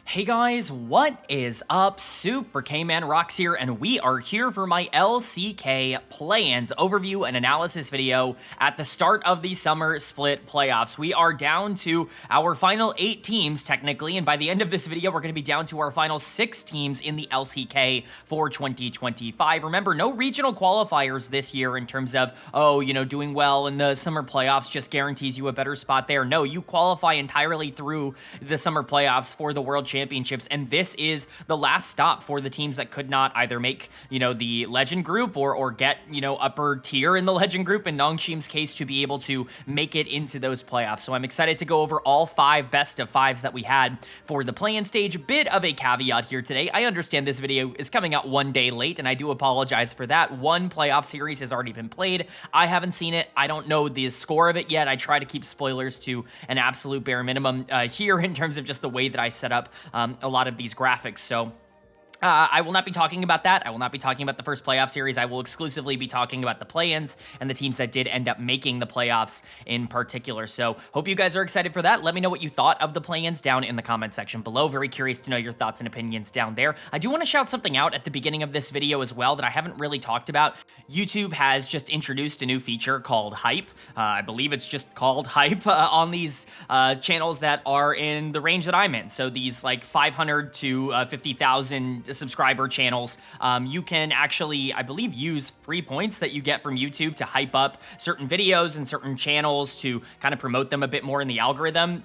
Hey guys, what is up? Super K-Man Rocks here, and we are here for my LCK play-ins overview and analysis video at the start of the summer split playoffs. We are down to our final 8 teams, technically, and by the end of this video, we're going to be down to our final 6 teams in the LCK for 2025. Remember, no regional qualifiers this year in terms of, doing well in the summer playoffs just guarantees you a better spot there. No, you qualify entirely through the summer playoffs for the World Championships, and this is the last stop for the teams that could not either make, the Legend group or get, upper tier in the Legend group, in Nongshim's case, to be able to make it into those playoffs. So I'm excited to go over all 5 best of 5s that we had for the play-in stage. Bit of a caveat here today. I understand this video is coming out one day late, and I do apologize for that. One playoff series has already been played. I haven't seen it. I don't know the score of it yet. I try to keep spoilers to an absolute bare minimum here in terms of just the way that I set up a lot of these graphics. So I will not be talking about that. I will not be talking about the first playoff series. I will exclusively be talking about the play-ins and the teams that did end up making the playoffs in particular. So hope you guys are excited for that. Let me know what you thought of the play-ins down in the comment section below. Very curious to know your thoughts and opinions down there. I do want to shout something out at the beginning of this video as well that I haven't really talked about. YouTube has just introduced a new feature called Hype. I believe it's just called Hype on these channels that are in the range that I'm in. So these like 500 to 50,000 subscriber channels, you can actually, I believe, use free points that you get from YouTube to hype up certain videos and certain channels to kind of promote them a bit more in the algorithm.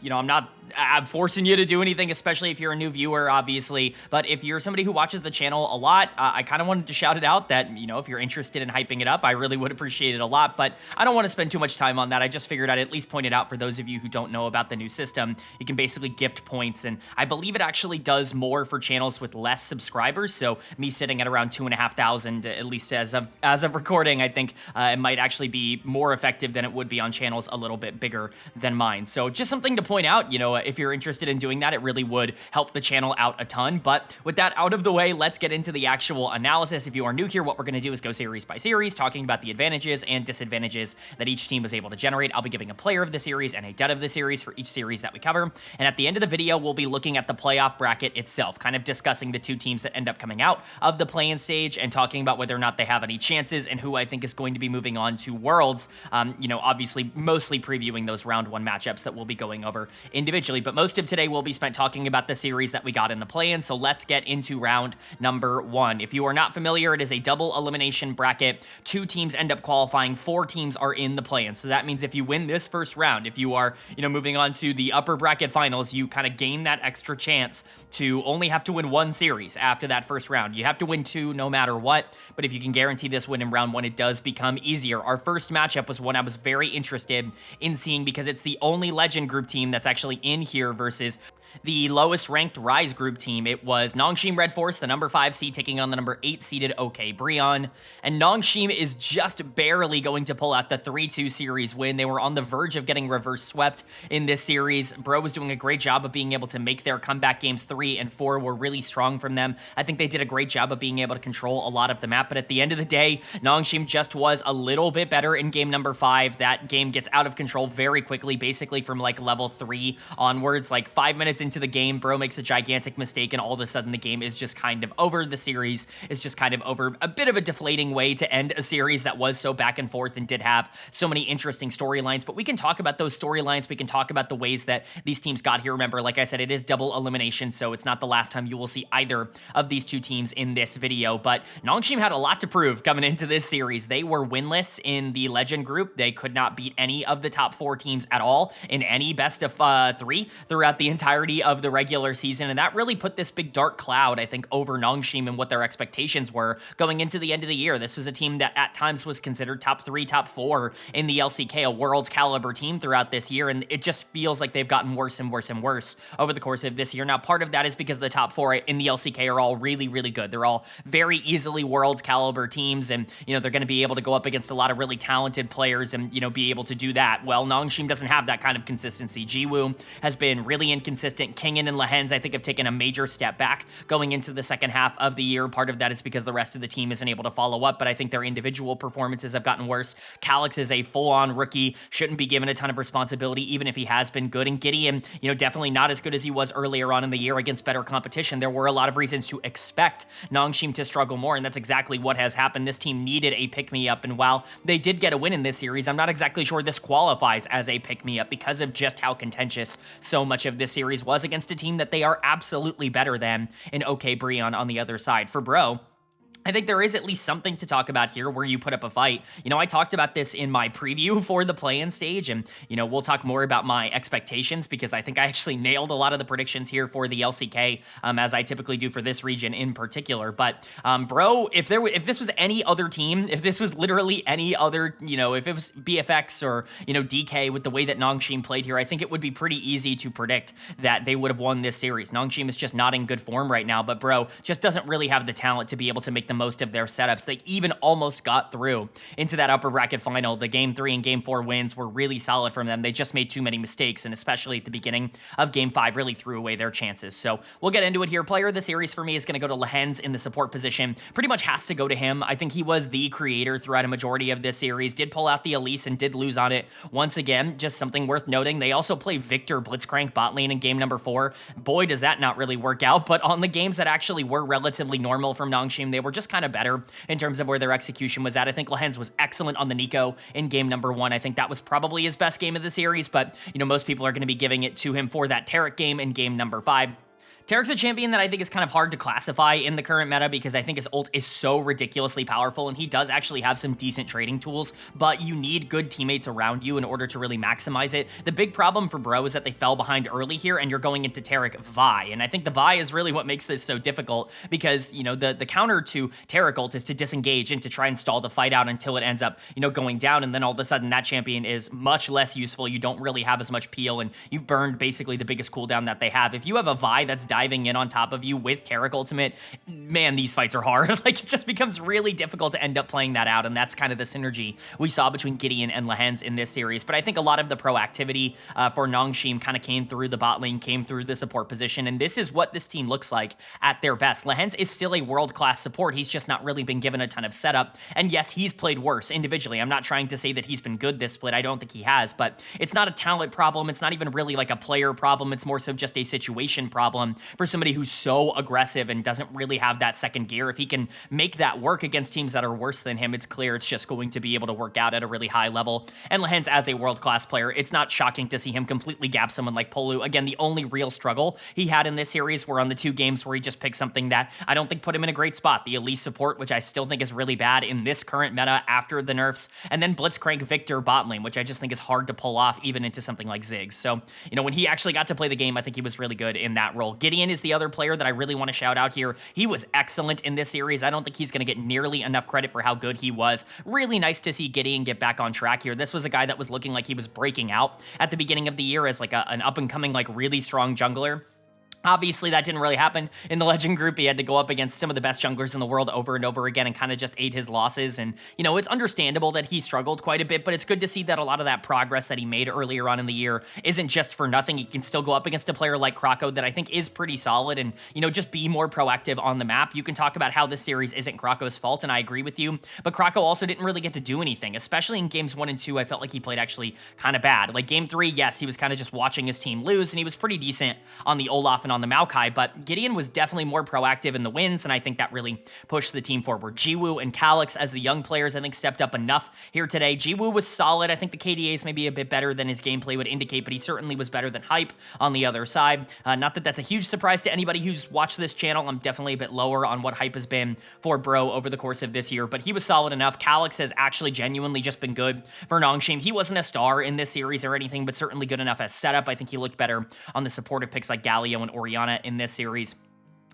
I'm forcing you to do anything, especially if you're a new viewer, obviously, but if you're somebody who watches the channel a lot, I kind of wanted to shout it out that, if you're interested in hyping it up, I really would appreciate it a lot, but I don't want to spend too much time on that. I just figured I'd at least point it out for those of you who don't know about the new system. You can basically gift points, and I believe it actually does more for channels with less subscribers. So me sitting at around 2,500, at least as of recording, I think it might actually be more effective than it would be on channels a little bit bigger than mine. So just something to point out, if you're interested in doing that, it really would help the channel out a ton. But with that out of the way, let's get into the actual analysis. If you are new here, what we're going to do is go series by series, talking about the advantages and disadvantages that each team was able to generate. I'll be giving a player of the series and a dead of the series for each series that we cover. And at the end of the video, we'll be looking at the playoff bracket itself, kind of discussing the 2 teams that end up coming out of the play-in stage and talking about whether or not they have any chances and who I think is going to be moving on to Worlds. Obviously mostly previewing those round 1 matchups that we'll be going over individually, but most of today will be spent talking about the series that we got in the play-in. So let's get into round number 1. If you are not familiar, it is a double elimination bracket. 2 teams end up qualifying, 4 teams are in the play-in. So that means if you win this first round, if you are, moving on to the upper bracket finals, you kind of gain that extra chance to only have to win 1 series after that first round. You have to win 2 no matter what, but if you can guarantee this win in round 1, it does become easier. Our first matchup was one I was very interested in seeing because it's the only Legend group team that's actually in here versus the lowest ranked Rise group team. It was Nongshim RedForce, the number 5 seed, taking on the number 8 seeded OK BRION. And Nongshim is just barely going to pull out the 3-2 series win. They were on the verge of getting reverse swept in this series. Bro was doing a great job of being able to make their comeback. Games 3 and 4 were really strong from them. I think they did a great job of being able to control a lot of the map, but at the end of the day, Nongshim just was a little bit better in game number 5. That game gets out of control very quickly, basically from like level 3 onwards. Like 5 minutes into the game, Bro makes a gigantic mistake, and all of a sudden the game is just kind of over. The series is just kind of over. A bit of a deflating way to end a series that was so back and forth and did have so many interesting storylines, but we can talk about those storylines. We can talk about the ways that these teams got here. Remember, like I said, it is double elimination, so it's not the last time you will see either of these 2 teams in this video, but Nongshim had a lot to prove coming into this series. They were winless in the Legend group. They could not beat any of the top 4 teams at all in any best of 3 throughout the entirety of the regular season, and that really put this big dark cloud, I think, over Nongshim and what their expectations were going into the end of the year. This was a team that at times was considered top 3, top 4 in the LCK, a Worlds caliber team throughout this year, and it just feels like they've gotten worse and worse and worse over the course of this year. Now, part of that is because the top 4 in the LCK are all really, really good. They're all very easily Worlds caliber teams, and, they're going to be able to go up against a lot of really talented players and, be able to do that. Well, Nongshim doesn't have that kind of consistency. Jiwoo has been really inconsistent consistent. Kingen and Lehens, I think, have taken a major step back going into the second half of the year. Part of that is because the rest of the team isn't able to follow up, but I think their individual performances have gotten worse. Calyx is a full-on rookie, shouldn't be given a ton of responsibility, even if he has been good. And Gideon, definitely not as good as he was earlier on in the year against better competition. There were a lot of reasons to expect Nongshim to struggle more, and that's exactly what has happened. This team needed a pick-me-up, and while they did get a win in this series, I'm not exactly sure this qualifies as a pick-me-up because of just how contentious so much of this series was against a team that they are absolutely better than in OK BRION on the other side. For Bro, I think there is at least something to talk about here where you put up a fight. I talked about this in my preview for the play-in stage, and, we'll talk more about my expectations because I think I actually nailed a lot of the predictions here for the LCK, as I typically do for this region in particular. But, Bro, if this was any other team, if this was literally any other, if it was BFX or, DK with the way that Nongshim played here, I think it would be pretty easy to predict that they would have won this series. Nongshim is just not in good form right now, but Bro just doesn't really have the talent to be able to make the most of their setups. They even almost got through into that upper bracket final. The Game 3 and Game 4 wins were really solid from them. They just made too many mistakes, and especially at the beginning of Game 5 really threw away their chances. So we'll get into it here. Player of the series for me is going to go to Lehens in the support position. Pretty much has to go to him. I think he was the creator throughout a majority of this series. Did pull out the Elise and did lose on it once again. Just something worth noting. They also play Victor Blitzcrank bot lane in game number 4. Boy, does that not really work out, but on the games that actually were relatively normal from Nongshim, they were just kind of better in terms of where their execution was at. I think Lehens was excellent on the Nico in game number 1. I think that was probably his best game of the series, but, most people are going to be giving it to him for that Taric game in game number 5. Taric's a champion that I think is kind of hard to classify in the current meta because I think his ult is so ridiculously powerful, and he does actually have some decent trading tools, but you need good teammates around you in order to really maximize it. The big problem for Bro is that they fell behind early here, and you're going into Taric Vi, and I think the Vi is really what makes this so difficult because, the counter to Taric ult is to disengage and to try and stall the fight out until it ends up, going down, and then all of a sudden that champion is much less useful. You don't really have as much peel, and you've burned basically the biggest cooldown that they have. If you have a Vi that's diving in on top of you with Taric ultimate, man, these fights are hard. It just becomes really difficult to end up playing that out, and that's kind of the synergy we saw between Gideon and Lehens in this series. But I think a lot of the proactivity for Nongshim kind of came through the bot lane, came through the support position, and this is what this team looks like at their best. Lehens is still a world-class support. He's just not really been given a ton of setup, and yes, he's played worse individually. I'm not trying to say that he's been good this split. I don't think he has, but it's not a talent problem. It's not even really like a player problem. It's more so just a situation problem for somebody who's so aggressive and doesn't really have that second gear. If he can make that work against teams that are worse than him, it's clear it's just going to be able to work out at a really high level. And Lehens, as a world-class player, it's not shocking to see him completely gap someone like Polu. Again, the only real struggle he had in this series were on the 2 games where he just picked something that I don't think put him in a great spot. The Elise support, which I still think is really bad in this current meta after the nerfs, and then Blitzcrank Victor bot lane, which I just think is hard to pull off even into something like Ziggs. So, when he actually got to play the game, I think he was really good in that role. Gideon is the other player that I really want to shout out here. He was excellent in this series. I don't think he's going to get nearly enough credit for how good he was. Really nice to see Gideon get back on track here. This was a guy that was looking like he was breaking out at the beginning of the year as like an up-and-coming, really strong jungler. Obviously, that didn't really happen in the Legend group. He had to go up against some of the best junglers in the world over and over again and kind of just ate his losses. And, it's understandable that he struggled quite a bit, but it's good to see that a lot of that progress that he made earlier on in the year isn't just for nothing. He can still go up against a player like Krako that I think is pretty solid and, just be more proactive on the map. You can talk about how this series isn't Krako's fault, and I agree with you, but Krako also didn't really get to do anything, especially in games 1 and 2. I felt like he played actually kind of bad. Like game 3, yes, he was kind of just watching his team lose, and he was pretty decent on the Olaf and on the Maokai, but Gideon was definitely more proactive in the wins, and I think that really pushed the team forward. Jiwoo and Calyx as the young players, I think, stepped up enough here today. Jiwoo was solid. I think the KDAs may be a bit better than his gameplay would indicate, but he certainly was better than Hype on the other side. Not that that's a huge surprise to anybody who's watched this channel. I'm definitely a bit lower on what Hype has been for Bro over the course of this year, but he was solid enough. Calyx has actually genuinely just been good for Nongshim. He wasn't a star in this series or anything, but certainly good enough as setup. I think he looked better on the supportive picks like Galio and Orianna in this series.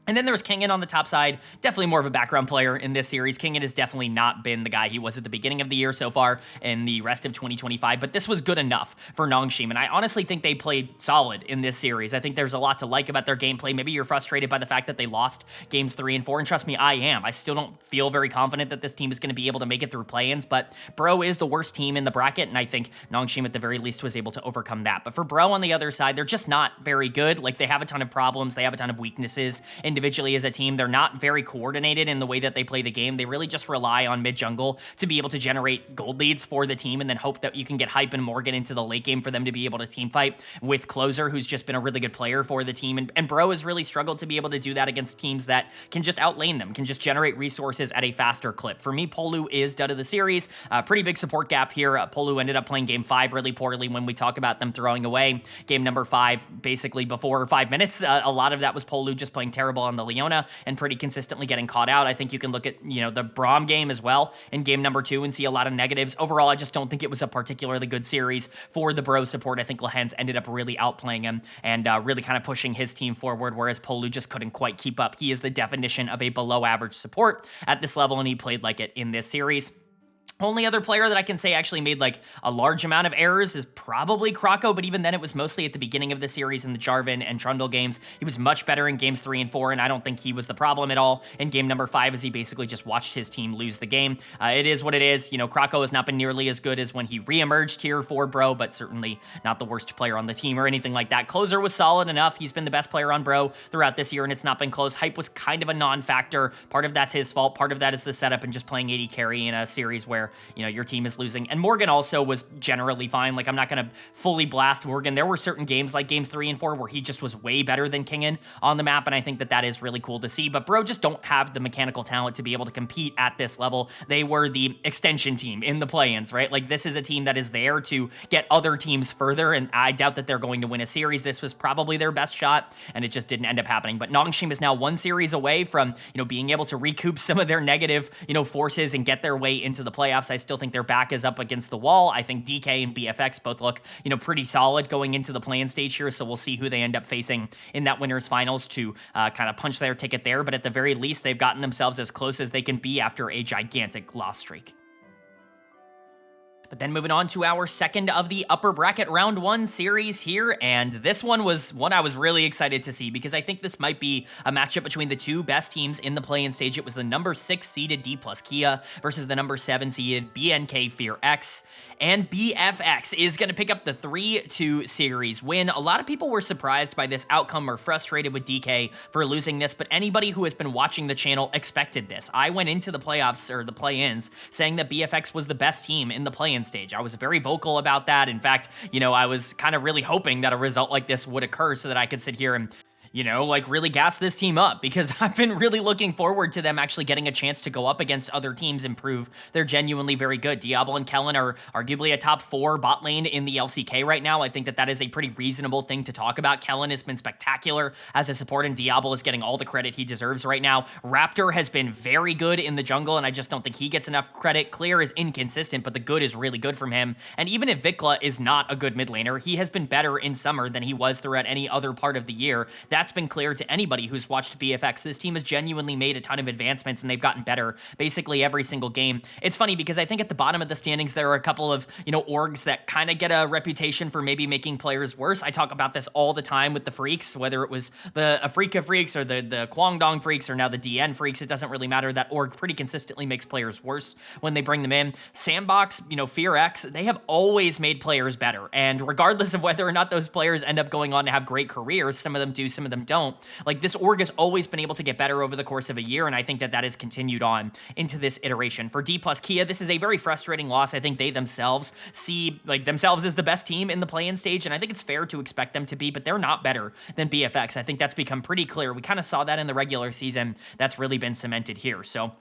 And then there was Kingen on the top side, definitely more of a background player in this series. Kingen has definitely not been the guy he was at the beginning of the year so far in the rest of 2025, but this was good enough for Nongshim, and I honestly think they played solid in this series. I think there's a lot to like about their gameplay. Maybe you're frustrated by the fact that they lost games 3 and 4, and trust me, I am. I still don't feel very confident that this team is going to be able to make it through play-ins, but Bro is the worst team in the bracket, and I think Nongshim at the very least was able to overcome that. But for Bro on the other side, they're just not very good. Like, they have a ton of problems, they have a ton of weaknesses individually as a team. They're not very coordinated in the way that they play the game. They really just rely on mid-jungle to be able to generate gold leads for the team and then hope that you can get Hype and Morgan into the late game for them to be able to team fight with Closer, who's just been a really good player for the team. And Bro has really struggled to be able to do that against teams that can just outlane them, can just generate resources at a faster clip. For me, Polu is dud of the series. Pretty big support gap here. Polu ended up playing game 5 really poorly when we talk about them throwing away game number 5 basically before 5 minutes. A lot of that was Polu just playing terrible on the Leona and pretty consistently getting caught out. I think you can look at, the Braum game as well in game number 2 and see a lot of negatives. Overall, I just don't think it was a particularly good series for the Bro support. I think Lehens ended up really outplaying him and really kind of pushing his team forward, whereas Polu just couldn't quite keep up. He is the definition of a below average support at this level, and he played like it in this series. Only other player that I can say actually made like a large amount of errors is probably Krako, but even then it was mostly at the beginning of the series in the Jarvan and Trundle games. He was much better in games 3 and 4, and I don't think he was the problem at all in game number 5 as he basically just watched his team lose the game. It is what it is. Krako has not been nearly as good as when he re-emerged here for Bro, but certainly not the worst player on the team or anything like that. Closer was solid enough. He's been the best player on Bro throughout this year, and it's not been close. Hype was kind of a non-factor. Part of that's his fault. Part of that is the setup and just playing AD carry in a series where your team is losing. And Morgan also was generally fine. Like, I'm not going to fully blast Morgan. There were certain games like games 3 and 4 where he just was way better than Kingen on the map, and I think that that is really cool to see. But Bro just don't have the mechanical talent to be able to compete at this level. They were the extension team in the play-ins, right? Like, this is a team that is there to get other teams further, and I doubt that they're going to win a series. This was probably their best shot, and it just didn't end up happening. But Nongshim is now 1 series away from, being able to recoup some of their negative, forces and get their way into the playoffs. I still think their back is up against the wall. I think DK and BFX both look, pretty solid going into the play-in stage here, so we'll see who they end up facing in that winners finals to kind of punch their ticket there, but at the very least, they've gotten themselves as close as they can be after a gigantic loss streak. But then moving on to our second of the upper bracket round 1 series here, and this one was one I was really excited to see because I think this might be a matchup between the 2 best teams in the play-in stage. It was the number 6 seeded Dplus KIA versus the number 7 seeded BNK FearX, and BFX is going to pick up the 3-2 series win. A lot of people were surprised by this outcome or frustrated with DK for losing this, but anybody who has been watching the channel expected this. I went into the playoffs or the play-ins saying that BFX was the best team in the play-in stage. I was very vocal about that. In fact, I was kind of really hoping that a result like this would occur so that I could sit here and really gas this team up, because I've been really looking forward to them actually getting a chance to go up against other teams and prove they're genuinely very good. Diablo and Kellen are arguably a top 4 bot lane in the LCK right now. I think that that is a pretty reasonable thing to talk about. Kellen has been spectacular as a support, and Diablo is getting all the credit he deserves right now. Raptor has been very good in the jungle, and I just don't think he gets enough credit. Clear is inconsistent, but the good is really good from him. And even if Vikla is not a good mid laner, he has been better in summer than he was throughout any other part of the year. That's been clear to anybody who's watched BFX. This team has genuinely made a ton of advancements, and they've gotten better basically every single game. It's funny because I think at the bottom of the standings, there are a couple of, orgs that kind of get a reputation for maybe making players worse. I talk about this all the time with the Freaks, whether it was the Afrika Freaks or the Kwangdong Freaks or now the DN Freaks. It doesn't really matter. That org pretty consistently makes players worse when they bring them in. Sandbox, FearX, they have always made players better. And regardless of whether or not those players end up going on to have great careers, some of them do, some of them don't. Like, this org has always been able to get better over the course of a year, and I think that that has continued on into this iteration. For Dplus KIA, this is a very frustrating loss. I think they themselves see themselves as the best team in the play-in stage, and I think it's fair to expect them to be, but they're not better than BFX. I think that's become pretty clear. We kind of saw that in the regular season. That's really been cemented here. So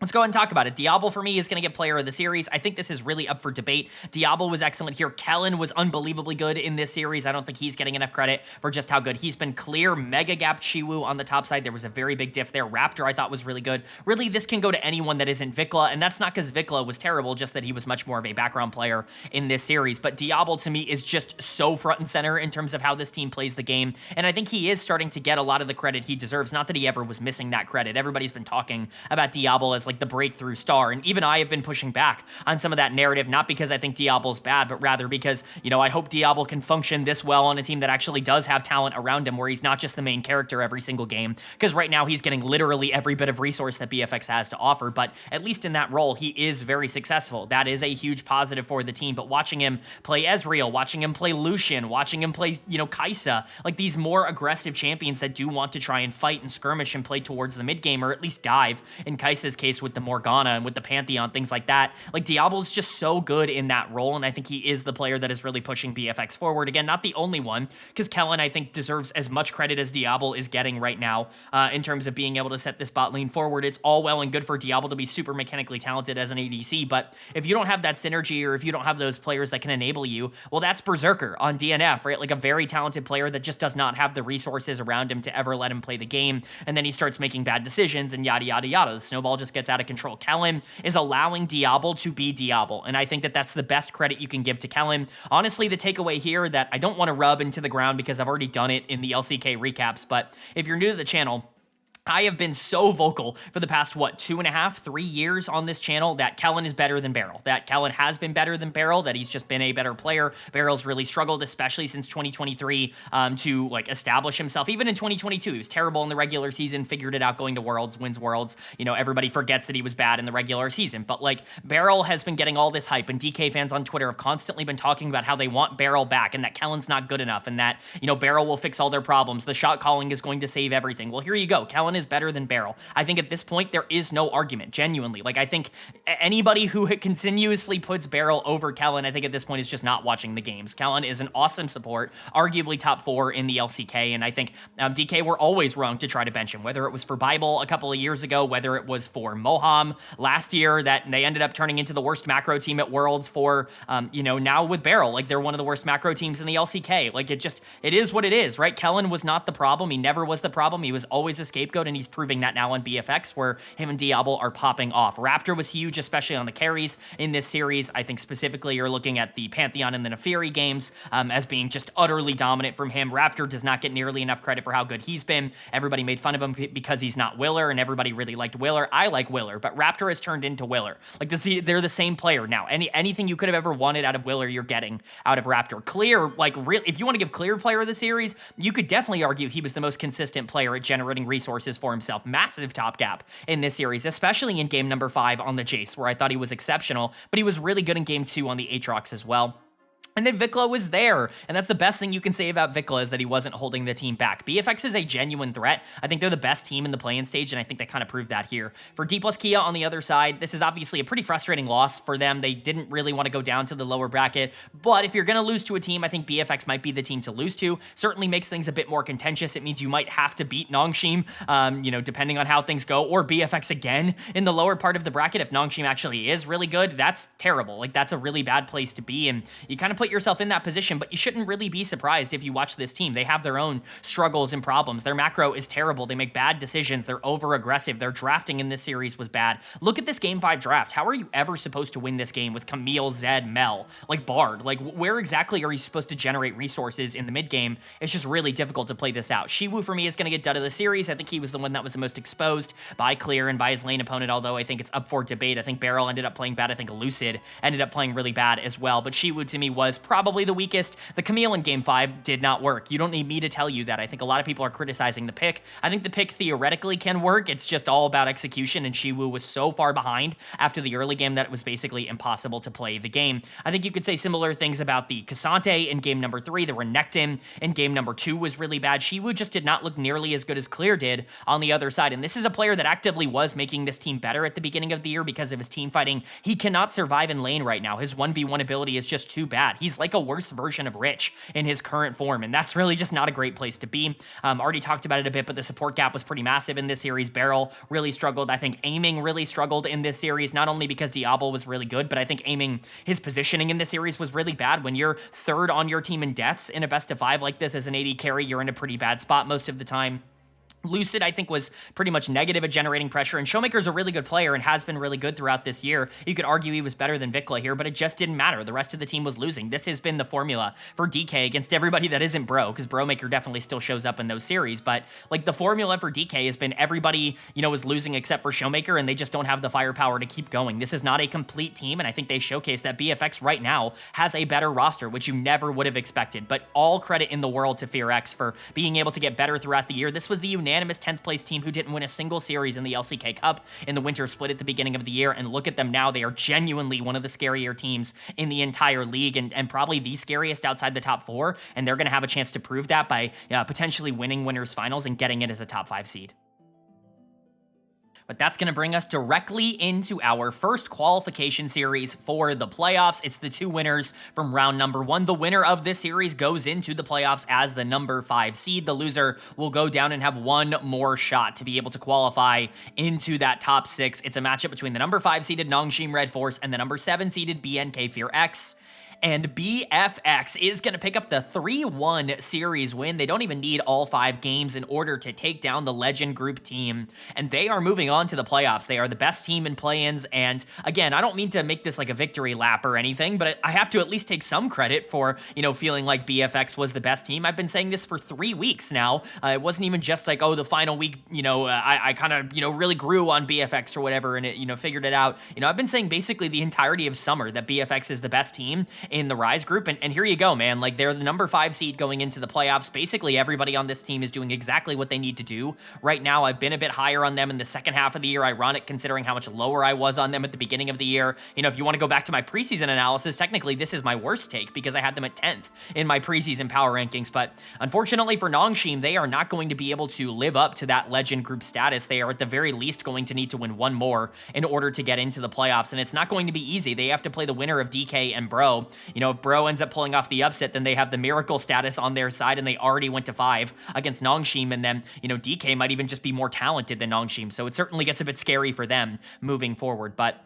Let's go ahead and talk about it. Diablo for me is going to get player of the series. I think this is really up for debate. Diablo was excellent here. Kellen was unbelievably good in this series. I don't think he's getting enough credit for just how good he's been. Clear mega gap Chiwu on the top side. There was a very big diff there. Raptor I thought was really good. Really, this can go to anyone that isn't Vikla, and that's not because Vikla was terrible, just that he was much more of a background player in this series. But Diablo to me is just so front and center in terms of how this team plays the game, and I think he is starting to get a lot of the credit he deserves. Not that he ever was missing that credit. Everybody's been talking about Diablo as like the breakthrough star, and even I have been pushing back on some of that narrative, not because I think Diablo's bad, but rather because, you know, I hope Diablo can function this well on a team that actually does have talent around him, where he's not just the main character every single game, because right now he's getting literally every bit of resource that BFX has to offer, but at least in that role, he is very successful. That is a huge positive for the team, but watching him play Ezreal, watching him play Lucian, watching him play, you know, Kai'Sa, like these more aggressive champions that do want to try and fight and skirmish and play towards the mid game, or at least dive, in Kai'Sa's case with the Morgana and with the Pantheon, things like that. Like, Diablo's just so good in that role, and I think he is the player that is really pushing BFX forward. Again, not the only one, because Kellen, I think, deserves as much credit as Diablo is getting right now in terms of being able to set this bot lane forward. It's all well and good for Diablo to be super mechanically talented as an ADC, but if you don't have that synergy, or if you don't have those players that can enable you, well, that's Berserker on DNF, right? Like a very talented player that just does not have the resources around him to ever let him play the game, and then he starts making bad decisions and yada, yada, yada. The snowball just gets out of control. Kellen is allowing Diablo to be Diablo, and I think that that's the best credit you can give to Kellen. Honestly, the takeaway here that I don't want to rub into the ground because I've already done it in the LCK recaps, but if you're new to the channel, I have been so vocal for the past, 2.5, 3 years on this channel that Kellen is better than Beryl, that Kellen has been better than Beryl, that he's just been a better player. Beryl's really struggled, especially since 2023, to like establish himself. Even in 2022, he was terrible in the regular season, figured it out going to Worlds, wins Worlds. You know, everybody forgets that he was bad in the regular season, but like Beryl has been getting all this hype, and DK fans on Twitter have constantly been talking about how they want Beryl back and that Kellen's not good enough and that, you know, Beryl will fix all their problems. The shot calling is going to save everything. Well, here you go. Kellen is better than Beryl. I think at this point, there is no argument, genuinely. Like, I think anybody who continuously puts Beryl over Kellen, I think at this point is just not watching the games. Kellen is an awesome support, arguably top 4 in the LCK, and I think DK were always wrong to try to bench him, whether it was for Bible a couple of years ago, whether it was for Moham last year, that they ended up turning into the worst macro team at Worlds for, you know, now with Beryl, like they're one of the worst macro teams in the LCK. Like, it is what it is, right? Kellen was not the problem. He never was the problem. He was always a scapegoat, and he's proving that now on BFX, where him and Diablo are popping off. Raptor was huge, especially on the carries in this series. I think specifically you're looking at the Pantheon and the Neferi games as being just utterly dominant from him. Raptor does not get nearly enough credit for how good he's been. Everybody made fun of him because he's not Willer, and everybody really liked Willer. I like Willer, but Raptor has turned into Willer. Like, they're the same player now. Anything you could have ever wanted out of Willer, you're getting out of Raptor. Clear, like, if you want to give Clear player of the series, you could definitely argue he was the most consistent player at generating resources for himself. Massive top gap in this series, especially in game number 5 on the Jace, where I thought he was exceptional, but he was really good in game 2 on the Aatrox as well. And then Vikla was there, and that's the best thing you can say about Vikla, is that he wasn't holding the team back. BFX is a genuine threat. I think they're the best team in the play-in stage, and I think they kind of proved that here. For Dplus KIA on the other side, this is obviously a pretty frustrating loss for them. They didn't really want to go down to the lower bracket, but if you're going to lose to a team, I think BFX might be the team to lose to. Certainly makes things a bit more contentious. It means you might have to beat Nongshim, you know, depending on how things go, or BFX again in the lower part of the bracket. If Nongshim actually is really good, that's terrible. Like, that's a really bad place to be, and you kind of put yourself in that position, but you shouldn't really be surprised if you watch this team. They have their own struggles and problems. Their macro is terrible. They make bad decisions. They're over-aggressive. Their drafting in this series was bad. Look at this Game 5 draft. How are you ever supposed to win this game with Camille, Zed, Mel, like Bard? Like, where exactly are you supposed to generate resources in the mid game? It's just really difficult to play this out. Shiwu, for me, is going to get done of the series. I think he was the one that was the most exposed by Clear and by his lane opponent, although I think it's up for debate. I think Beryl ended up playing bad. I think Lucid ended up playing really bad as well, but Shiwu, to me, was probably the weakest. The Camille in Game 5 did not work. You don't need me to tell you that. I think a lot of people are criticizing the pick. I think the pick theoretically can work. It's just all about execution, and Shiwu was so far behind after the early game that it was basically impossible to play the game. I think you could say similar things about the Cassante in game number 3. The Renekton in game number 2 was really bad. Shiwu just did not look nearly as good as Clear did on the other side, and this is a player that actively was making this team better at the beginning of the year because of his team fighting. He cannot survive in lane right now. His 1v1 ability is just too bad. He's like a worse version of Rich in his current form, and that's really just not a great place to be. Already talked about it a bit, but the support gap was pretty massive in this series. Beryl really struggled. I think aiming really struggled in this series, not only because Diablo was really good, but I think aiming, his positioning in this series was really bad. When you're third on your team in deaths in a best of 5 like this as an AD carry, you're in a pretty bad spot most of the time. Lucid, I think, was pretty much negative at generating pressure, and Showmaker's a really good player and has been really good throughout this year. You could argue he was better than Vikla here, but it just didn't matter. The rest of the team was losing. This has been the formula for DK against everybody that isn't Bro, because Bromaker definitely still shows up in those series, but like the formula for DK has been everybody, you know, is losing except for Showmaker, and they just don't have the firepower to keep going. This is not a complete team, and I think they showcase that BFX right now has a better roster, which you never would have expected, but all credit in the world to FearX for being able to get better throughout the year. This was the unanimous 10th place team who didn't win a single series in the LCK Cup in the winter split at the beginning of the year, and look at them now. They are genuinely one of the scarier teams in the entire league, and probably the scariest outside the top 4, and they're going to have a chance to prove that by potentially winning winners finals and getting it as a top 5 seed. But that's going to bring us directly into our first qualification series for the playoffs. It's the 2 winners from round number 1. The winner of this series goes into the playoffs as the number 5 seed. The loser will go down and have one more shot to be able to qualify into that top 6. It's a matchup between the number 5 seeded NS RedForce and the number 7 seeded BNK FearX. And BFX is going to pick up the 3-1 series win. They don't even need all 5 games in order to take down the Legend Group team, and they are moving on to the playoffs. They are the best team in play-ins, and again, I don't mean to make this like a victory lap or anything, but I have to at least take some credit for, you know, feeling like BFX was the best team. I've been saying this for 3 weeks now. It wasn't even just like, oh, the final week, you know, I kind of, you know, really grew on BFX or whatever, and it, you know, figured it out. You know, I've been saying basically the entirety of summer that BFX is the best team in the Rise group, and here you go, man. Like, they're the number 5 seed going into the playoffs. Basically, everybody on this team is doing exactly what they need to do right now. I've been a bit higher on them in the second half of the year, ironic considering how much lower I was on them at the beginning of the year. You know, if you want to go back to my preseason analysis, technically this is my worst take because I had them at 10th in my preseason power rankings, but unfortunately for Nongshim, they are not going to be able to live up to that Legend Group status. They are at the very least going to need to win one more in order to get into the playoffs, and it's not going to be easy. They have to play the winner of DK and Bro. You know, if Bro ends up pulling off the upset, then they have the miracle status on their side, and they already went to 5 against Nongshim, and then, you know, DK might even just be more talented than Nongshim, so it certainly gets a bit scary for them moving forward. But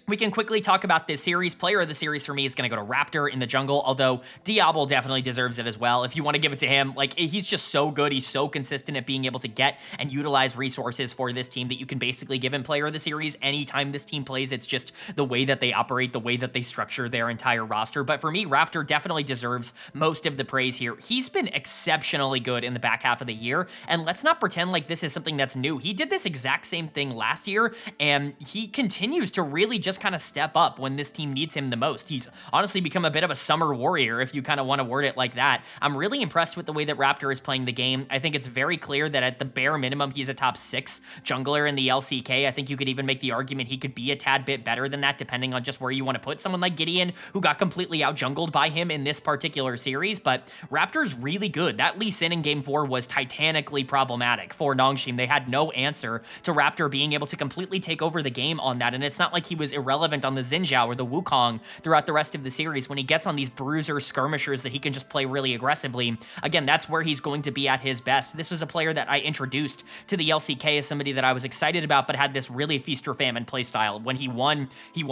we can quickly talk about this series. Player of the series for me is going to go to Raptor in the jungle, although Diablo definitely deserves it as well. If you want to give it to him, like, he's just so good. He's so consistent at being able to get and utilize resources for this team that you can basically give him player of the series anytime this team plays. It's just the way that they operate, the way that they structure their entire roster. But for me, Raptor definitely deserves most of the praise here. He's been exceptionally good in the back half of the year, and let's not pretend like this is something that's new. He did this exact same thing last year, and he continues to really just kind of step up when this team needs him the most. He's honestly become a bit of a summer warrior, if you kind of want to word it like that. I'm really impressed with the way that Raptor is playing the game. I think it's very clear that at the bare minimum, he's a top 6 jungler in the LCK. I think you could even make the argument he could be a tad bit better than that, depending on just where you want to put someone like Gideon, who got completely out-jungled by him in this particular series. But Raptor's really good. That Lee Sin in Game 4 was titanically problematic for Nongshim. They had no answer to Raptor being able to completely take over the game on that, and it's not like he was irrelevant on the Xin Zhao or the Wukong throughout the rest of the series. When he gets on these bruiser skirmishers that he can just play really aggressively, again, that's where he's going to be at his best. This was a player that I introduced to the LCK as somebody that I was excited about, but had this really feast or famine playstyle. When he won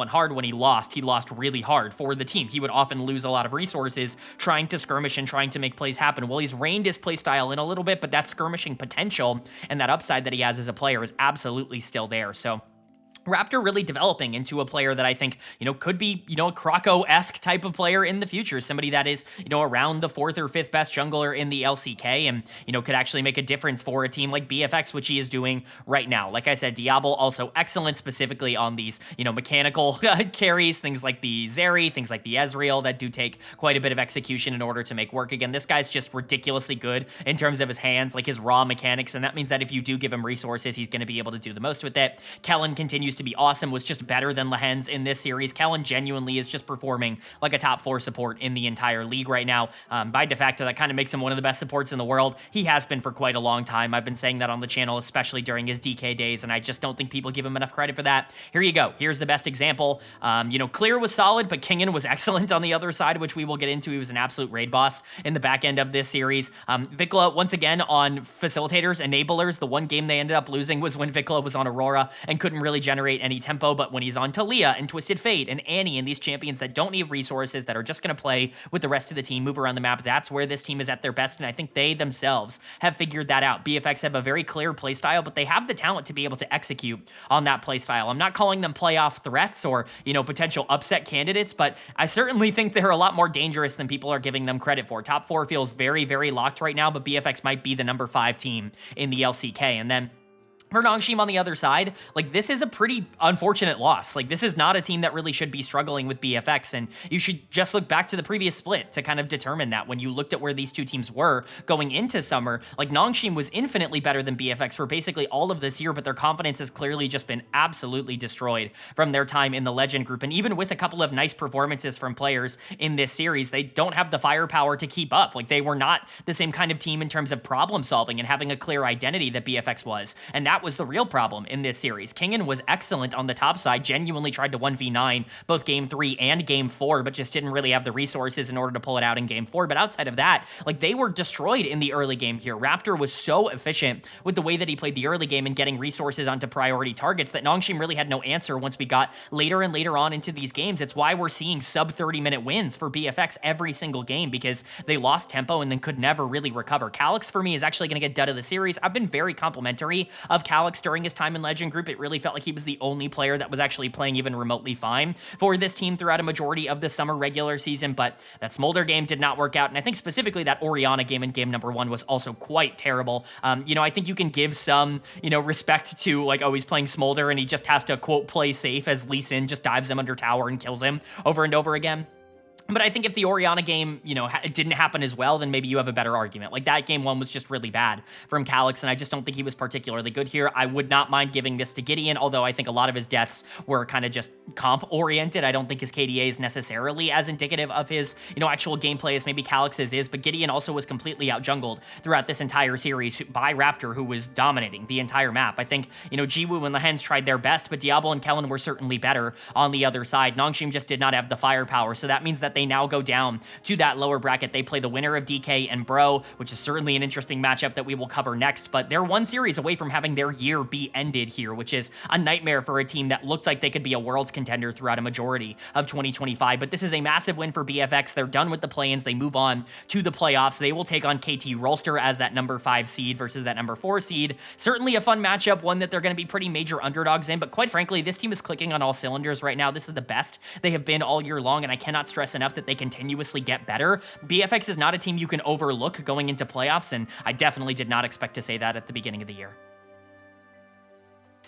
hard. When he lost really hard for the team. He would often lose a lot of resources trying to skirmish and trying to make plays happen. Well, he's reined his playstyle in a little bit, but that skirmishing potential and that upside that he has as a player is absolutely still there. So Raptor really developing into a player that I think, you know, could be, you know, a Croco-esque type of player in the future. Somebody that is, you know, around the 4th or 5th best jungler in the LCK and, you know, could actually make a difference for a team like BFX, which he is doing right now. Like I said, Diablo also excellent specifically on these, you know, mechanical carries, things like the Zeri, things like the Ezreal that do take quite a bit of execution in order to make work. Again, this guy's just ridiculously good in terms of his hands, like his raw mechanics, and that means that if you do give him resources, he's going to be able to do the most with it. Kellen continues to be awesome, was just better than Lehens in this series. Kellen genuinely is just performing like a top 4 support in the entire league right now. By de facto, that kind of makes him one of the best supports in the world. He has been for quite a long time. I've been saying that on the channel, especially during his DK days, and I just don't think people give him enough credit for that. Here you go. Here's the best example. Clear was solid, but Kingen was excellent on the other side, which we will get into. He was an absolute raid boss in the back end of this series. Vikla, once again, on facilitators, enablers. The one game they ended up losing was when Vikla was on Aurora and couldn't really generate any tempo, but when he's on Talia and Twisted Fate and Annie and these champions that don't need resources, that are just going to play with the rest of the team, move around the map, that's where this team is at their best, and I think they themselves have figured that out. BFX have a very clear playstyle, but they have the talent to be able to execute on that playstyle. I'm not calling them playoff threats or, potential upset candidates, but I certainly think they're a lot more dangerous than people are giving them credit for. Top 4 feels very, very locked right now, but BFX might be the number 5 team in the LCK. And then for Nongshim on the other side, this is a pretty unfortunate loss. This is not a team that really should be struggling with BFX, and you should just look back to the previous split to kind of determine that. When you looked at where these two teams were going into summer, Nongshim was infinitely better than BFX for basically all of this year, but their confidence has clearly just been absolutely destroyed from their time in the Legend group. And even with a couple of nice performances from players in this series, they don't have the firepower to keep up. They were not the same kind of team in terms of problem solving and having a clear identity that BFX was, and that was the real problem in this series. Kingen was excellent on the top side, genuinely tried to 1v9 both game 3 and game 4, but just didn't really have the resources in order to pull it out in game 4. But outside of that, they were destroyed in the early game here. Raptor was so efficient with the way that he played the early game and getting resources onto priority targets that Nongshim really had no answer once we got later and later on into these games. It's why we're seeing sub 30-minute wins for BFX every single game, because they lost tempo and then could never really recover. Calyx, for me, is actually going to get dud of the series. I've been very complimentary of Calyx during his time in Legend Group. It really felt like he was the only player that was actually playing even remotely fine for this team throughout a majority of the summer regular season, but that Smolder game did not work out, and I think specifically that Orianna game in game number 1 was also quite terrible. I think you can give some, respect to, he's playing Smolder and he just has to, quote, play safe as Lee Sin just dives him under tower and kills him over and over again. But I think if the Orianna game, it didn't happen as well, then maybe you have a better argument. That game 1 was just really bad from Calyx, and I just don't think he was particularly good here. I would not mind giving this to Gideon, although I think a lot of his deaths were kind of just comp-oriented. I don't think his KDA is necessarily as indicative of his, actual gameplay as maybe Calyx's is, but Gideon also was completely out-jungled throughout this entire series by Raptor, who was dominating the entire map. I think, Jiwoo and Lehens tried their best, but Diablo and Kellen were certainly better on the other side. Nongshim just did not have the firepower, so that means that they now go down to that lower bracket. They play the winner of DK and Bro, which is certainly an interesting matchup that we will cover next, but they're one series away from having their year be ended here, which is a nightmare for a team that looked like they could be a world's contender throughout a majority of 2025. But this is a massive win for BFX. They're done with the play-ins. They move on to the playoffs. They will take on KT Rolster as that number 5 seed versus that number 4 seed. Certainly a fun matchup, one that they're going to be pretty major underdogs in, but quite frankly, this team is clicking on all cylinders right now. This is the best they have been all year long, and I cannot stress enough that they continuously get better. BFX is not a team you can overlook going into playoffs, and I definitely did not expect to say that at the beginning of the year.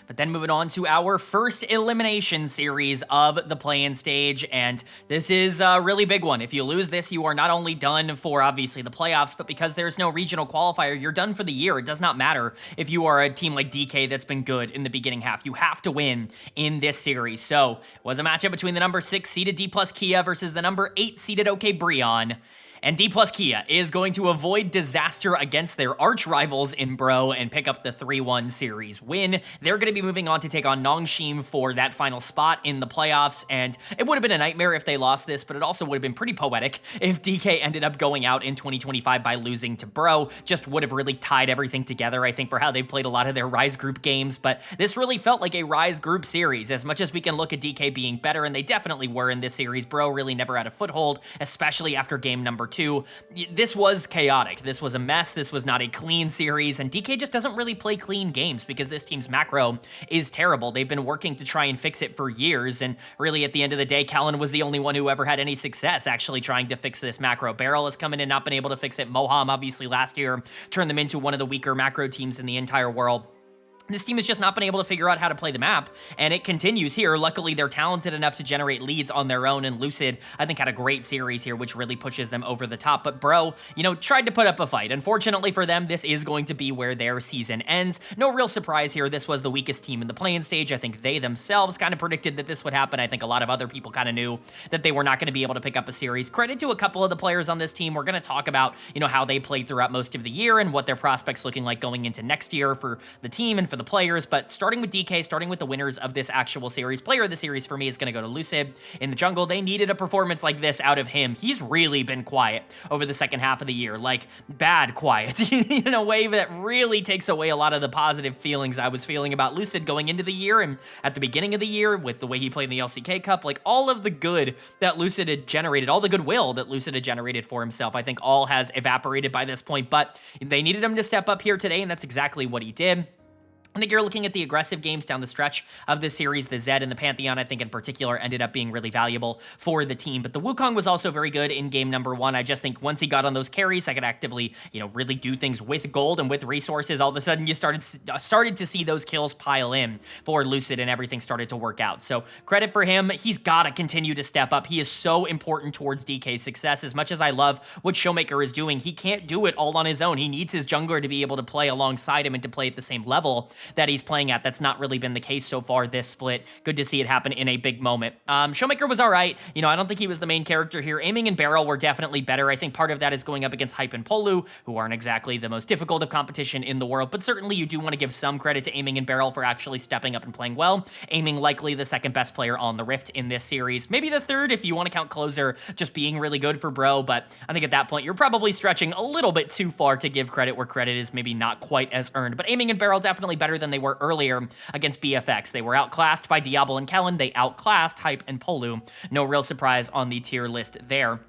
But then moving on to our first elimination series of the play-in stage, and this is a really big one. If you lose this, you are not only done for, obviously, the playoffs, but because there's no regional qualifier, you're done for the year. It does not matter if you are a team like DK that's been good in the beginning half. You have to win in this series. So, it was a matchup between the number 6 seeded Dplus KIA versus the number 8 seeded OK BRION. And Dplus KIA is going to avoid disaster against their arch rivals in Bro and pick up the 3-1 series win. They're going to be moving on to take on Nongshim for that final spot in the playoffs, and it would have been a nightmare if they lost this, but it also would have been pretty poetic if DK ended up going out in 2025 by losing to Bro. Just would have really tied everything together, I think, for how they've played a lot of their Rise group games, but this really felt like a Rise group series. As much as we can look at DK being better, and they definitely were in this series, Bro really never had a foothold, especially after game number 2. This was chaotic. This was a mess. This was not a clean series, and DK just doesn't really play clean games because this team's macro is terrible. They've been working to try and fix it for years, and really at the end of the day, Kellen was the only one who ever had any success actually trying to fix this macro. Beryl has come in and not been able to fix it. Moham, obviously, last year turned them into one of the weaker macro teams in the entire world. This team has just not been able to figure out how to play the map, and it continues here. Luckily, they're talented enough to generate leads on their own, and Lucid, I think, had a great series here, which really pushes them over the top. But Bro, you know, tried to put up a fight. Unfortunately for them, this is going to be where their season ends. No real surprise here. This was the weakest team in the play-in stage. I think they themselves kind of predicted that this would happen. I think a lot of other people kind of knew that they were not going to be able to pick up a series. Credit to a couple of the players on this team. We're going to talk about, you know, how they played throughout most of the year and what their prospects looking like going into next year for the team and for the players. But starting with DK, starting with the winners of this actual series, player of the series for me is going to go to Lucid. In the jungle, they needed a performance like this out of him. He's really been quiet over the second half of the year, like bad quiet, in a way that really takes away a lot of the positive feelings I was feeling about Lucid going into the year and at the beginning of the year with the way he played in the LCK Cup. Like all of the good that Lucid had generated, all the goodwill that Lucid had generated for himself, I think all has evaporated by this point, but they needed him to step up here today, and that's exactly what he did. I think you're looking at the aggressive games down the stretch of this series. The Zed and the Pantheon, I think in particular, ended up being really valuable for the team. But the Wukong was also very good in game number one. I just think once he got on those carries, I could actively, you know, really do things with gold and with resources. All of a sudden, you started to see those kills pile in for Lucid, and everything started to work out. So credit for him. He's got to continue to step up. He is so important towards DK's success. As much as I love what Showmaker is doing, he can't do it all on his own. He needs his jungler to be able to play alongside him and to play at the same level that he's playing at. That's not really been the case so far this split. Good to see it happen in a big moment. Showmaker was all right. You know, I don't think he was the main character here. Aiming and Barrel were definitely better. I think part of that is going up against Hype and Polu, who aren't exactly the most difficult of competition in the world, but certainly you do want to give some credit to Aiming and Barrel for actually stepping up and playing well. Aiming likely the second best player on the Rift in this series. Maybe the third if you want to count Closer just being really good for Bro, but I think at that point you're probably stretching a little bit too far to give credit where credit is maybe not quite as earned. But Aiming and Barrel definitely better than they were earlier against BFX. They were outclassed by Diablo and Kellen. They outclassed Hype and Polu. No real surprise on the tier list there.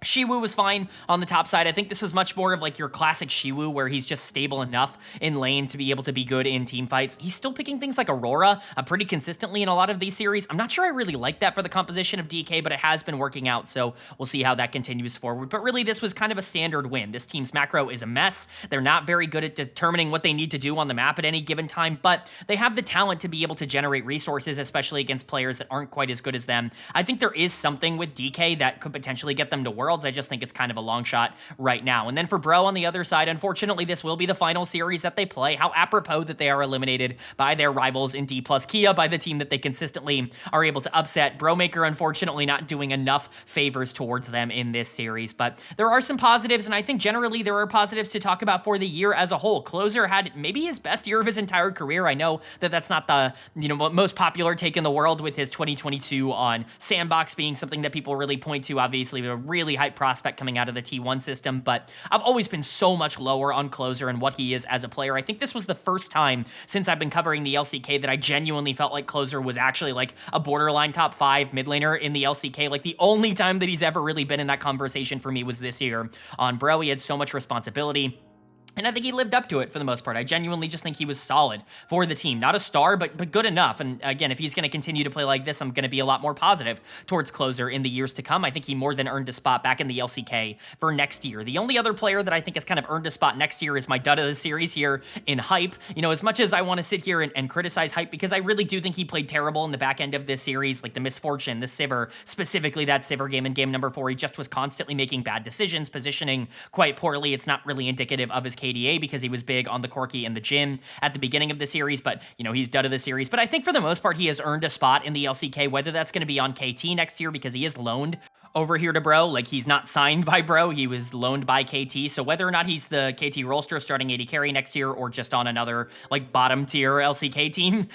Shiwu was fine on the top side. I think this was much more of like your classic Shiwu, where he's just stable enough in lane to be able to be good in team fights. He's still picking things like Aurora pretty consistently in a lot of these series. I'm not sure I really like that for the composition of DK, but it has been working out, so we'll see how that continues forward. But really, this was kind of a standard win. This team's macro is a mess. They're not very good at determining what they need to do on the map at any given time, but they have the talent to be able to generate resources, especially against players that aren't quite as good as them. I think there is something with DK that could potentially get them to Worlds. I just think it's kind of a long shot right now. And then for Bro on the other side, unfortunately, this will be the final series that they play. How apropos that they are eliminated by their rivals in Dplus KIA, by the team that they consistently are able to upset. Bromaker, unfortunately, not doing enough favors towards them in this series. But there are some positives, and I think generally there are positives to talk about for the year as a whole. Closer had maybe his best year of his entire career. I know that that's not the, you know, most popular take in the world, with his 2022 on Sandbox being something that people really point to. Obviously, a really hype prospect coming out of the T1 system, but I've always been so much lower on Closer and what he is as a player. I think this was the first time since I've been covering the LCK that I genuinely felt like Closer was actually like a borderline top 5 mid laner in the LCK. Like the only time that he's ever really been in that conversation for me was this year on Bro. He had so much responsibility, and I think he lived up to it for the most part. I genuinely just think he was solid for the team. Not a star, but good enough. And again, if he's going to continue to play like this, I'm going to be a lot more positive towards Closer in the years to come. I think he more than earned a spot back in the LCK for next year. The only other player that I think has kind of earned a spot next year is my dud of the series here in Hype. You know, as much as I want to sit here and criticize Hype, because I really do think he played terrible in the back end of this series, like the Misfortune, the Sivir, specifically that Sivir game in game number 4, he just was constantly making bad decisions, positioning quite poorly. It's not really indicative of his KDA because he was big on the Corki and the Jhin at the beginning of the series, but, you know, he's dud of the series. But I think for the most part, he has earned a spot in the LCK, whether that's going to be on KT next year because he is loaned over here to Bro. Like, he's not signed by Bro, he was loaned by KT, so whether or not he's the KT roster starting AD carry next year or just on another, like, bottom tier LCK team,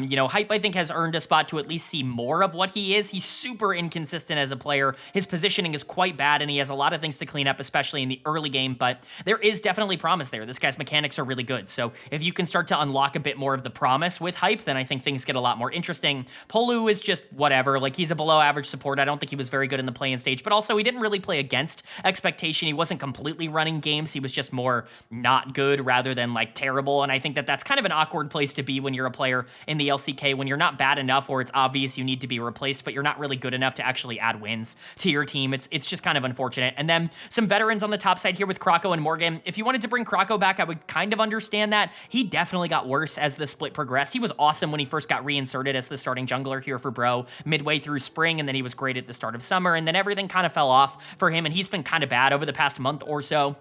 you know, Hype, I think, has earned a spot to at least see more of what he is. He's super inconsistent as a player. His positioning is quite bad, and he has a lot of things to clean up, especially in the early game, but there is definitely promise there. This guy's mechanics are really good, so if you can start to unlock a bit more of the promise with Hype, then I think things get a lot more interesting. Polu is just whatever. Like, he's a below average support. I don't think he was very good in the play-in stage, but also he didn't really play against expectation. He wasn't completely running games. He was just more not good rather than like terrible. And I think that that's kind of an awkward place to be when you're a player in the LCK, when you're not bad enough or it's obvious you need to be replaced, but you're not really good enough to actually add wins to your team. It's just kind of unfortunate. And then some veterans on the top side here with Krako and Morgan. If you wanted to bring Krako back, I would kind of understand that. He definitely got worse as the split progressed. He was awesome when he first got reinserted as the starting jungler here for Bro midway through spring, and then he was great at the start of summer, and then everything kind of fell off for him, and he's been kind of bad over the past month or so.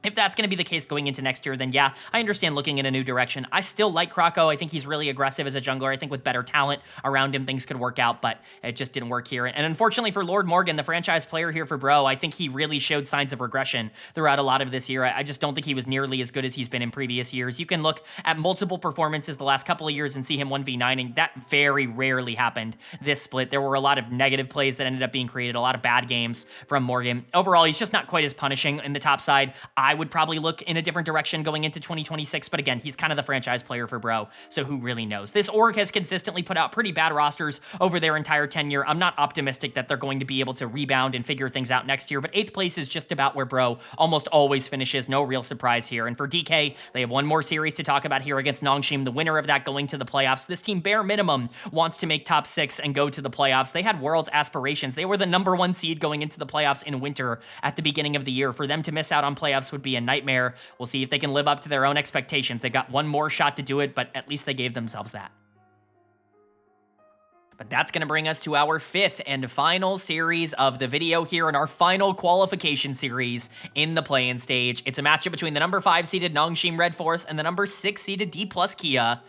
If that's going to be the case going into next year, then yeah, I understand looking in a new direction. I still like Krako. I think he's really aggressive as a jungler. I think with better talent around him, things could work out, but it just didn't work here. And unfortunately for Lord Morgan, the franchise player here for Bro, I think he really showed signs of regression throughout a lot of this year. I just don't think he was nearly as good as he's been in previous years. You can look at multiple performances the last couple of years and see him 1v9ing. That very rarely happened this split. There were a lot of negative plays that ended up being created, a lot of bad games from Morgan. Overall, he's just not quite as punishing in the top side. I would probably look in a different direction going into 2026, but again, he's kind of the franchise player for Bro, so who really knows? This org has consistently put out pretty bad rosters over their entire tenure. I'm not optimistic that they're going to be able to rebound and figure things out next year, but 8th place is just about where Bro almost always finishes. No real surprise here. And for DK, they have one more series to talk about here against Nongshim, the winner of that going to the playoffs. This team, bare minimum, wants to make top 6 and go to the playoffs. They had Worlds aspirations. They were the #1 seed going into the playoffs in winter at the beginning of the year. For them to miss out on playoffs would be a nightmare. We'll see if they can live up to their own expectations. They've got one more shot to do it, but at least they gave themselves that. But that's going to bring us to our 5th and final series of the video here in our final qualification series in the play-in stage. It's a matchup between the #5 seeded Nongshim RedForce and the #6 seeded Dplus KIA.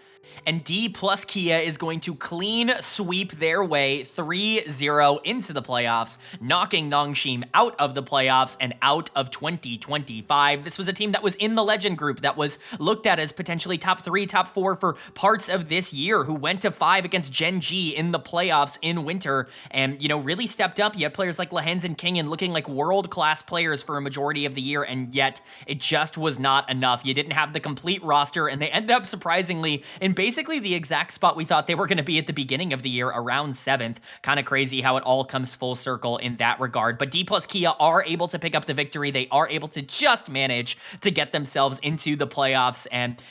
And Dplus KIA is going to clean sweep their way 3-0 into the playoffs, knocking Nongshim out of the playoffs and out of 2025. This was a team that was in the Legend group that was looked at as potentially top 3, top 4 for parts of this year, who went to 5 against Gen G in the playoffs in winter and, really stepped up. You had players like Lehens and Kingen looking like world-class players for a majority of the year, and yet it just was not enough. You didn't have the complete roster, and they ended up surprisingly in basically the exact spot we thought they were going to be at the beginning of the year, around 7th. Kind of crazy how it all comes full circle in that regard. But Dplus KIA are able to pick up the victory. They are able to just manage to get themselves into the playoffs. And,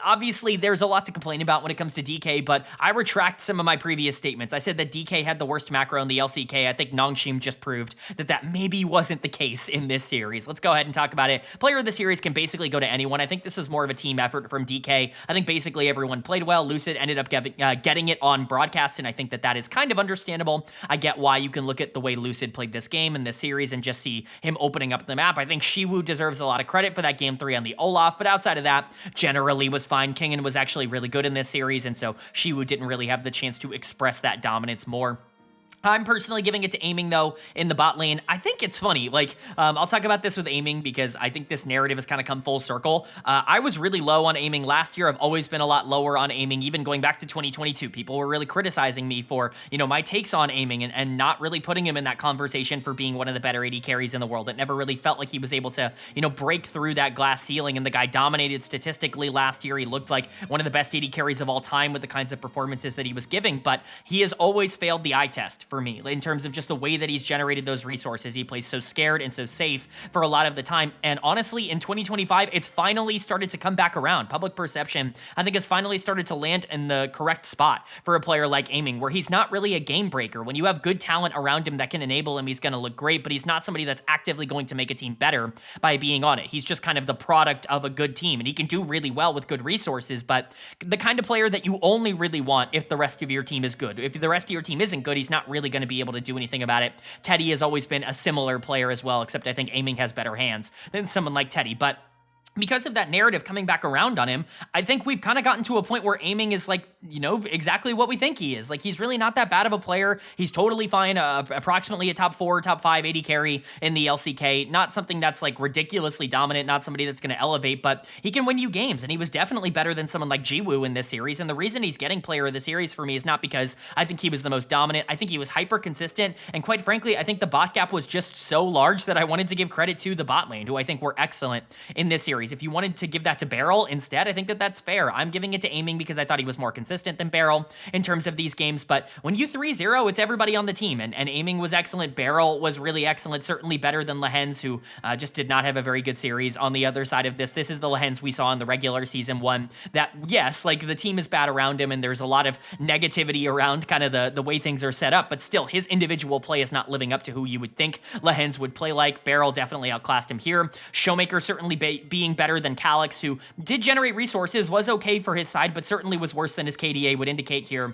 obviously there's a lot to complain about when it comes to DK, but I retract some of my previous statements. I said that DK had the worst macro in the LCK. I think Nongshim just proved that that maybe wasn't the case in this series. Let's go ahead and talk about it. Player of the series can basically go to anyone. I think this was more of a team effort from DK. I think basically everyone played well. Lucid ended up getting it on broadcast, and I think that that is kind of understandable. I get why you can look at the way Lucid played this game and this series and just see him opening up the map. I think Shiwu deserves a lot of credit for that game 3 on the Olaf, but outside of that, generally was fine. Kingen was actually really good in this series, and so Shiwu didn't really have the chance to express that dominance more. I'm personally giving it to aiming, though, in the bot lane. I think it's funny. I'll talk about this with aiming because I think this narrative has kind of come full circle. I was really low on aiming last year. I've always been a lot lower on aiming, even going back to 2022. People were really criticizing me for, my takes on aiming and not really putting him in that conversation for being one of the better AD carries in the world. It never really felt like he was able to, break through that glass ceiling, and the guy dominated statistically last year. He looked like one of the best AD carries of all time with the kinds of performances that he was giving, but he has always failed the eye test for me in terms of just the way that he's generated those resources. He plays so scared and so safe for a lot of the time. And honestly, in 2025, it's finally started to come back around. Public perception, I think, has finally started to land in the correct spot for a player like aiming, where he's not really a game breaker. When you have good talent around him that can enable him, he's going to look great, but he's not somebody that's actively going to make a team better by being on it. He's just kind of the product of a good team, and he can do really well with good resources, but the kind of player that you only really want if the rest of your team is good. If the rest of your team isn't good, he's not really going to be able to do anything about it. Teddy has always been a similar player as well, except I think aiming has better hands than someone like Teddy. But because of that narrative coming back around on him, I think we've kind of gotten to a point where aiming is exactly what we think he is. He's really not that bad of a player. He's totally fine, approximately a top 4, top 5 AD carry in the LCK. Not something that's ridiculously dominant, not somebody that's going to elevate, but he can win you games, and he was definitely better than someone like Jiwoo in this series. And the reason he's getting player of the series for me is not because I think he was the most dominant. I think he was hyper consistent, and quite frankly, I think the bot gap was just so large that I wanted to give credit to the bot lane, who I think were excellent in this series. If you wanted to give that to Barrel instead, I think that that's fair. I'm giving it to aiming because I thought he was more consistent. consistent than Beryl in terms of these games, but when you 3-0, it's everybody on the team, and aiming was excellent. Beryl was really excellent, certainly better than Lehens, who just did not have a very good series. On the other side of this is the Lehens we saw in the regular season one that, yes, like the team is bad around him, and there's a lot of negativity around kind of the way things are set up, but still, his individual play is not living up to who you would think Lehens would play like. Beryl definitely outclassed him here. Showmaker certainly being better than Calyx, who did generate resources, was okay for his side, but certainly was worse than his KDA would indicate here.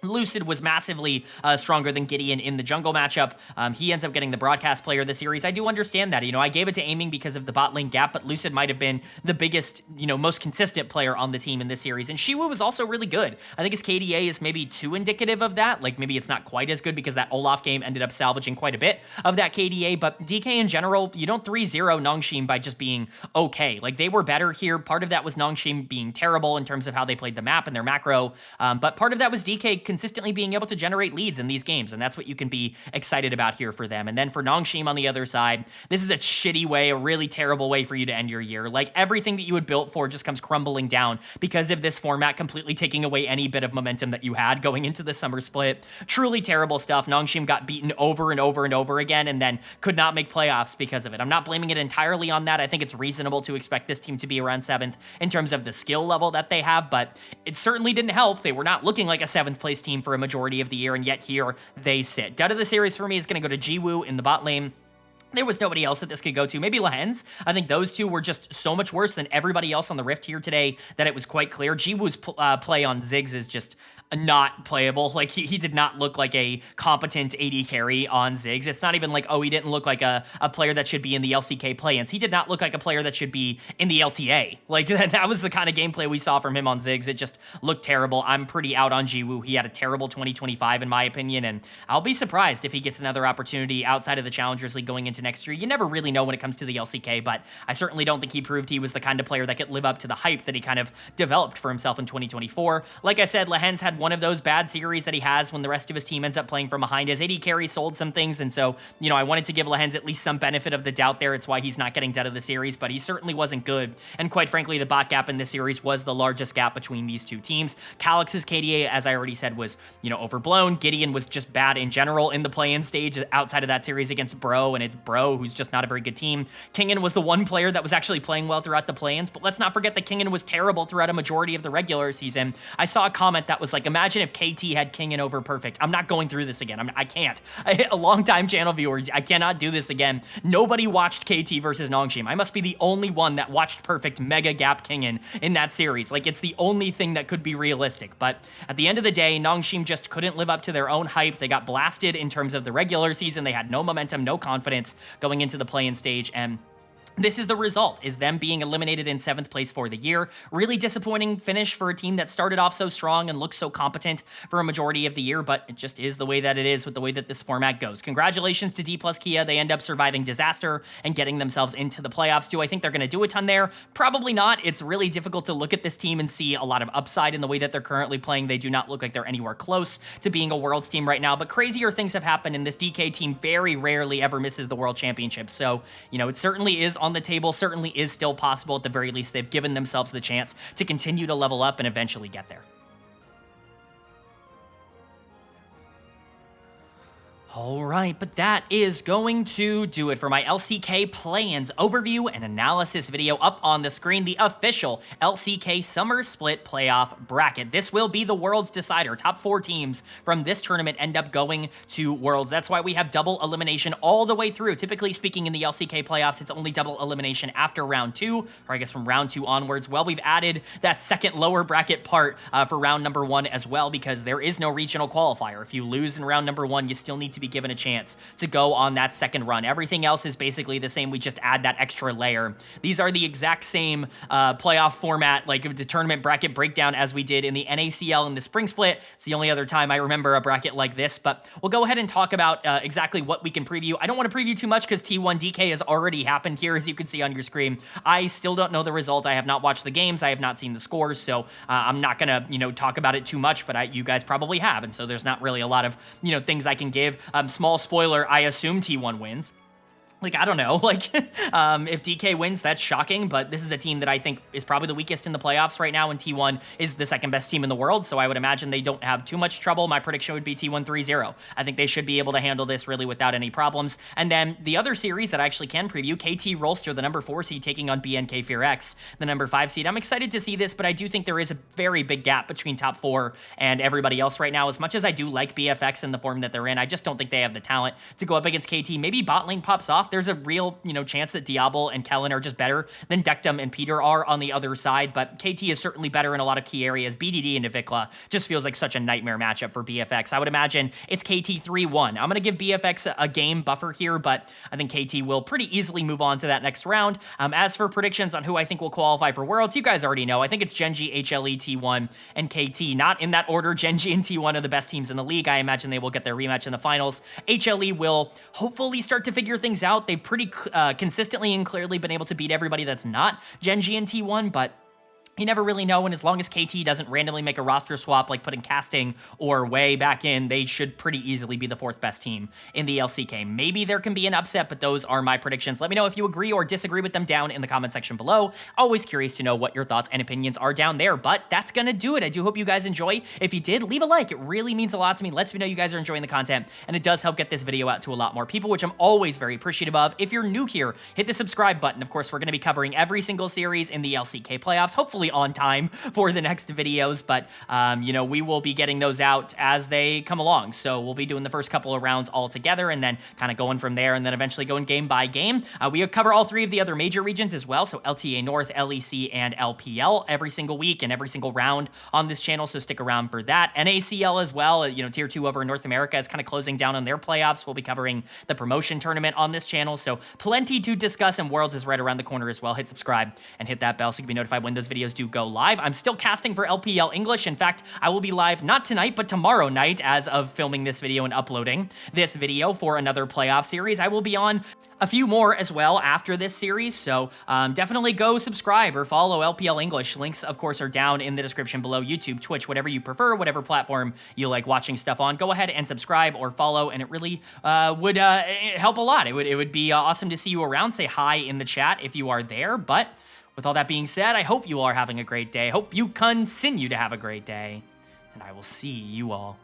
Lucid was massively stronger than Gideon in the jungle matchup. He ends up getting the broadcast player of the series. I do understand that. I gave it to aiming because of the bot lane gap, but Lucid might have been the biggest, most consistent player on the team in this series. And Shiwu was also really good. I think his KDA is maybe too indicative of that. Like, maybe it's not quite as good because that Olaf game ended up salvaging quite a bit of that KDA. But DK in general, you don't 3-0 Nongshim by just being okay. Like, they were better here. Part of that was Nongshim being terrible in terms of how they played the map and their macro. But part of that was DK consistently being able to generate leads in these games, and that's what you can be excited about here for them. And then for Nongshim on the other side, this is a shitty way, a really terrible way for you to end your year. Like, everything that you had built for just comes crumbling down because of this format completely taking away any bit of momentum that you had going into the summer split. Truly terrible stuff. Nongshim got beaten over and over and over again and then could not make playoffs because of it. I'm not blaming it entirely on that. I think it's reasonable to expect this team to be around 7th in terms of the skill level that they have, but it certainly didn't help. They were not looking like a 7th place team for a majority of the year, and yet here they sit. Dud of the series for me is going to go to Jiwoo in the bot lane. There was nobody else that this could go to. Maybe Lehens. I think those two were just so much worse than everybody else on the Rift here today that it was quite clear. Jiwoo's play on Ziggs is just not playable. Like, he did not look like a competent AD carry on Ziggs. It's not even like, oh, he didn't look like a player that should be in the LCK play-ins. He did not look like a player that should be in the LTA. Like, that was the kind of gameplay we saw from him on Ziggs. It just looked terrible. I'm pretty out on Jiwoo. He had a terrible 2025 in my opinion, and I'll be surprised if he gets another opportunity outside of the Challengers League going into next year. You never really know when it comes to the LCK, but I certainly don't think he proved he was the kind of player that could live up to the hype that he kind of developed for himself in 2024. Like I said, Lehens had one of those bad series that he has when the rest of his team ends up playing from behind. His AD carry sold some things, and so, I wanted to give Lehens at least some benefit of the doubt there. It's why he's not getting dead of the series, but he certainly wasn't good, and quite frankly, the bot gap in this series was the largest gap between these two teams. Calyx's KDA, as I already said, was, overblown. Gideon was just bad in general in the play-in stage outside of that series against Bro, and it's Bro who's just not a very good team. Kingen was the one player that was actually playing well throughout the play-ins, but let's not forget that Kingen was terrible throughout a majority of the regular season. I saw a comment that was like, imagine if KT had Kingen over Perfect. I'm not going through this again. I can't. A long-time channel viewers, I cannot do this again. Nobody watched KT versus Nongshim. I must be the only one that watched Perfect mega gap Kingen in that series. Like, it's the only thing that could be realistic, but at the end of the day, Nongshim just couldn't live up to their own hype. They got blasted in terms of the regular season. They had no momentum, no confidence going into the play-in stage, and this is the result, is them being eliminated in 7th place for the year. Really disappointing finish for a team that started off so strong and looked so competent for a majority of the year, but it just is the way that it is with the way that this format goes. Congratulations to Dplus KIA. They end up surviving disaster and getting themselves into the playoffs. Do I think they're going to do a ton there? Probably not. It's really difficult to look at this team and see a lot of upside in the way that they're currently playing. They do not look like they're anywhere close to being a Worlds team right now, but crazier things have happened, and this DK team very rarely ever misses the World Championship. So, it certainly is on the table, certainly is still possible. At the very least, they've given themselves the chance to continue to level up and eventually get there. All right, but that is going to do it for my LCK play-ins overview and analysis video up on the screen, the official LCK Summer Split Playoff Bracket. This will be the Worlds decider. Top 4 teams from this tournament end up going to Worlds. That's why we have double elimination all the way through. Typically speaking, in the LCK playoffs, it's only double elimination after round 2, or I guess from round 2 onwards. Well, we've added that second lower bracket part for round number 1 as well, because there is no regional qualifier. If you lose in round number 1, you still need to be given a chance to go on that second run. Everything else is basically the same. We just add that extra layer. These are the exact same playoff format, like the tournament bracket breakdown as we did in the NACL in the spring split. It's the only other time I remember a bracket like this, but we'll go ahead and talk about exactly what we can preview. I don't want to preview too much because T1 DK has already happened here, as you can see on your screen. I still don't know the result. I have not watched the games. I have not seen the scores, so I'm not gonna, talk about it too much, but you guys probably have, and so there's not really a lot of, things I can give. Small spoiler, I assume T1 wins. Like, I don't know, like, if DK wins, that's shocking, but this is a team that I think is probably the weakest in the playoffs right now, and T1 is the second best team in the world, so I would imagine they don't have too much trouble. My prediction would be T1 3-0. I think they should be able to handle this really without any problems. And then the other series that I actually can preview, KT Rolster, the number 4 seed, taking on BNK FearX, the number 5 seed. I'm excited to see this, but I do think there is a very big gap between top 4 and everybody else right now. As much as I do like BFX in the form that they're in, I just don't think they have the talent to go up against KT. Maybe bot lane pops off. There's a real, chance that Diablo and Kellen are just better than Dekdom and Peter are on the other side, but KT is certainly better in a lot of key areas. BDD into Vikla just feels like such a nightmare matchup for BFX. I would imagine it's KT 3-1. I'm going to give BFX a game buffer here, but I think KT will pretty easily move on to that next round. As for predictions on who I think will qualify for Worlds, you guys already know. I think it's Gen G, HLE, T1, and KT. Not in that order. Gen G and T1 are the best teams in the league. I imagine they will get their rematch in the finals. HLE will hopefully start to figure things out. They've pretty consistently and clearly been able to beat everybody that's not Gen G and T1, but you never really know, and as long as KT doesn't randomly make a roster swap like putting Casting or Way back in, they should pretty easily be the 4th best team in the LCK. Maybe there can be an upset, but those are my predictions. Let me know if you agree or disagree with them down in the comment section below. Always curious to know what your thoughts and opinions are down there, but that's gonna do it. I do hope you guys enjoy. If you did, leave a like. It really means a lot to me. Lets me know you guys are enjoying the content, and it does help get this video out to a lot more people, which I'm always very appreciative of. If you're new here, hit the subscribe button. Of course, we're gonna be covering every single series in the LCK playoffs, hopefully on time for the next videos, but we will be getting those out as they come along. So we'll be doing the first couple of rounds all together and then kind of going from there and then eventually going game by game. We cover all 3 of the other major regions as well. So LTA North, LEC, and LPL every single week and every single round on this channel. So stick around for that. NACL as well, tier 2 over in North America is kind of closing down on their playoffs. We'll be covering the promotion tournament on this channel. So plenty to discuss, and Worlds is right around the corner as well. Hit subscribe and hit that bell so you can be notified when those videos do go live. I'm still casting for LPL English. In fact, I will be live not tonight, but tomorrow night as of filming this video and uploading this video for another playoff series. I will be on a few more as well after this series, so definitely go subscribe or follow LPL English. Links, of course, are down in the description below. YouTube, Twitch, whatever you prefer, whatever platform you like watching stuff on, go ahead and subscribe or follow, and it really would help a lot. It would be awesome to see you around. Say hi in the chat if you are there, but with all that being said, I hope you all are having a great day. Hope you continue to have a great day, and I will see you all